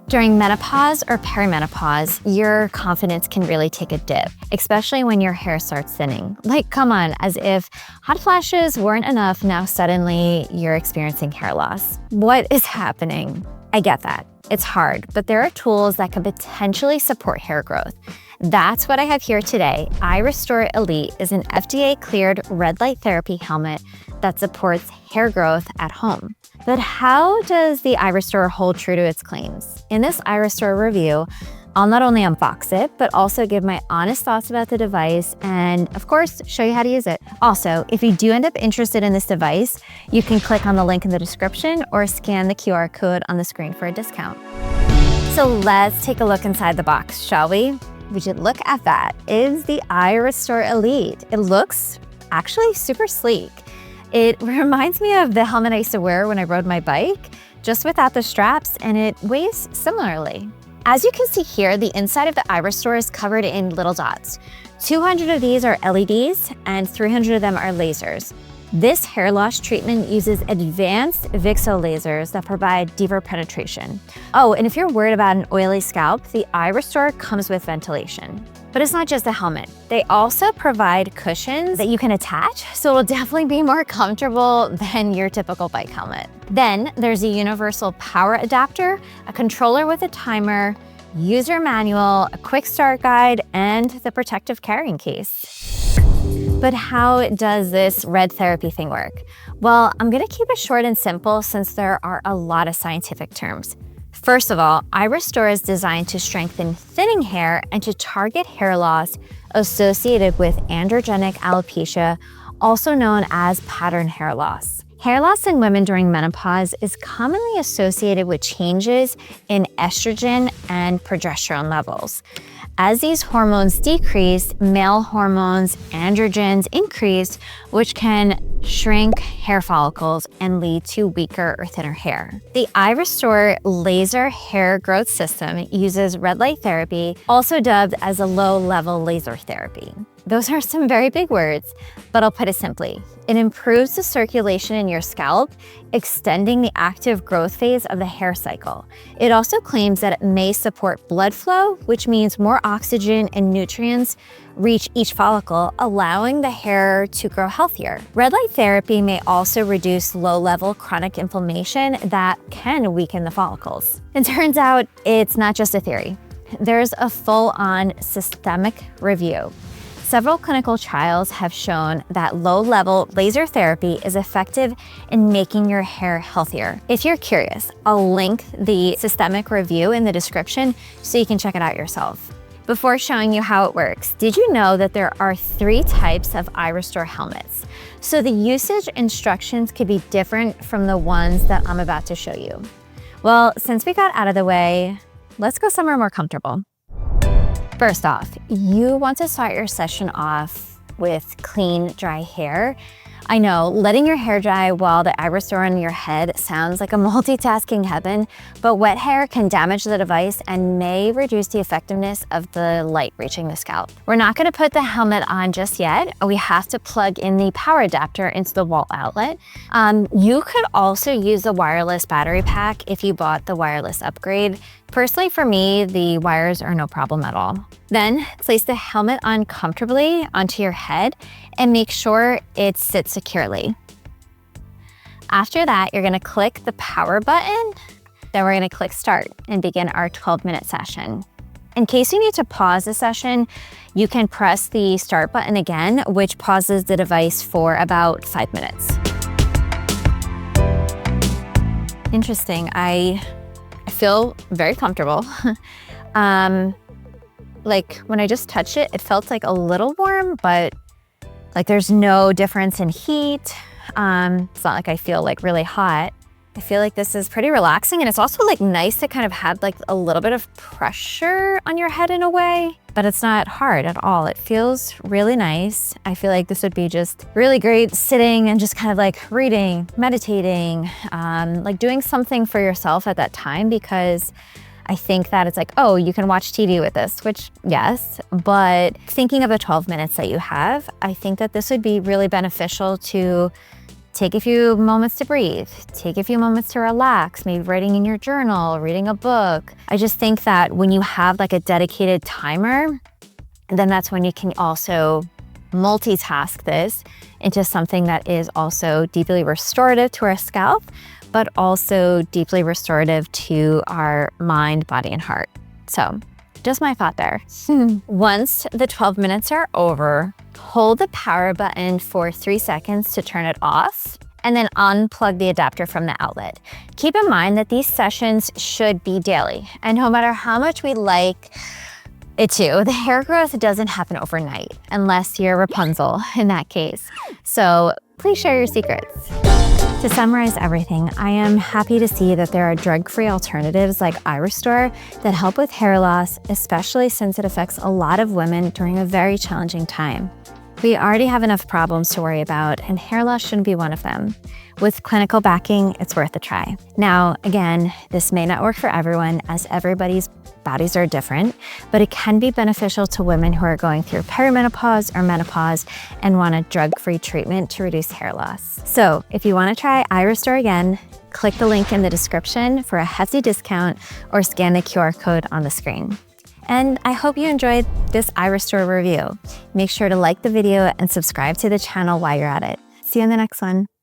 During menopause or perimenopause, your confidence can really take a dip, especially when your hair starts thinning. Like, come on, as if hot flashes weren't enough, now suddenly you're experiencing hair loss. What is happening? I get that. It's hard, but there are tools that can potentially support hair growth. That's what I have here today. iRESTORE Elite is an FDA-cleared red light therapy helmet that supports hair growth at home. But how does the iRESTORE hold true to its claims? In this iRESTORE review, I'll not only unbox it, but also give my honest thoughts about the device and, of course, show you how to use it. Also, if you do end up interested in this device, you can click on the link in the description or scan the QR code on the screen for a discount. So let's take a look inside the box, shall we? Would you look at that? Is the iRESTORE Elite. It looks actually super sleek. It reminds me of the helmet I used to wear when I rode my bike, just without the straps, and it weighs similarly. As you can see here, the inside of the iRESTORE is covered in little dots. 200 of these are LEDs and 300 of them are lasers. This hair loss treatment uses advanced VCSEL lasers that provide deeper penetration. Oh, and if you're worried about an oily scalp, the iRESTORE comes with ventilation. But it's not just a helmet. They also provide cushions that you can attach, so it'll definitely be more comfortable than your typical bike helmet. Then there's a universal power adapter, a controller with a timer, user manual, a quick start guide, and the protective carrying case. But how does this red therapy thing work? Well, I'm gonna keep it short and simple since there are a lot of scientific terms. First of all, iRESTORE is designed to strengthen thinning hair and to target hair loss associated with androgenic alopecia, also known as pattern hair loss. Hair loss in women during menopause is commonly associated with changes in estrogen and progesterone levels. As these hormones decrease, male hormones, androgens increase, which can shrink hair follicles and lead to weaker or thinner hair. The iRESTORE laser hair growth system uses red light therapy, also dubbed as a low-level laser therapy. Those are some very big words, but I'll put it simply. It improves the circulation in your scalp, extending the active growth phase of the hair cycle. It also claims that it may support blood flow, which means more oxygen and nutrients reach each follicle, allowing the hair to grow healthier. Red light therapy may also reduce low-level chronic inflammation that can weaken the follicles. It turns out it's not just a theory. There's a full-on systemic review. Several clinical trials have shown that low-level laser therapy is effective in making your hair healthier. If you're curious, I'll link the systemic review in the description so you can check it out yourself. Before showing you how it works, did you know that there are 3 types of iRESTORE helmets? So the usage instructions could be different from the ones that I'm about to show you. Well, since we got out of the way, let's go somewhere more comfortable. First off, you want to start your session off with clean, dry hair. I know, letting your hair dry while the iRESTORE on your head sounds like a multitasking heaven, but wet hair can damage the device and may reduce the effectiveness of the light reaching the scalp. We're not gonna put the helmet on just yet. We have to plug in the power adapter into the wall outlet. You could also use the wireless battery pack if you bought the wireless upgrade. Personally, for me, the wires are no problem at all. Then place the helmet on comfortably onto your head and make sure it sits securely. After that, you're gonna click the power button, then we're gonna click start and begin our 12-minute session. In case you need to pause the session, you can press the start button again, which pauses the device for about 5 minutes. Interesting, I feel very comfortable. Like when I just touched it, it felt like a little warm, but like there's no difference in heat. It's not like I feel like really hot. I feel like this is pretty relaxing, and it's also like nice to kind of have like a little bit of pressure on your head in a way, but it's not hard at all. It feels really nice. I feel like this would be just really great sitting and just kind of like reading, meditating, like doing something for yourself at that time, because I think that it's like, oh, you can watch TV with this, which yes, but thinking of the 12 minutes that you have, I think that this would be really beneficial to take a few moments to breathe, take a few moments to relax, maybe writing in your journal, reading a book. I just think that when you have like a dedicated timer, then that's when you can also multitask this into something that is also deeply restorative to our scalp, but also deeply restorative to our mind, body, and heart. So just my thought there. Once the 12 minutes are over, hold the power button for 3 seconds to turn it off, and then unplug the adapter from the outlet. Keep in mind that these sessions should be daily, and no matter how much we like it to, the hair growth doesn't happen overnight, unless you're Rapunzel in that case. So please share your secrets. To summarize everything, I am happy to see that there are drug-free alternatives like iRESTORE that help with hair loss, especially since it affects a lot of women during a very challenging time. We already have enough problems to worry about, and hair loss shouldn't be one of them. With clinical backing, it's worth a try. Now, again, this may not work for everyone, as everybody's bodies are different, but it can be beneficial to women who are going through perimenopause or menopause and want a drug-free treatment to reduce hair loss. So if you want to try iRESTORE again, click the link in the description for a hefty discount or scan the QR code on the screen. And I hope you enjoyed this iRESTORE review. Make sure to like the video and subscribe to the channel while you're at it. See you in the next one.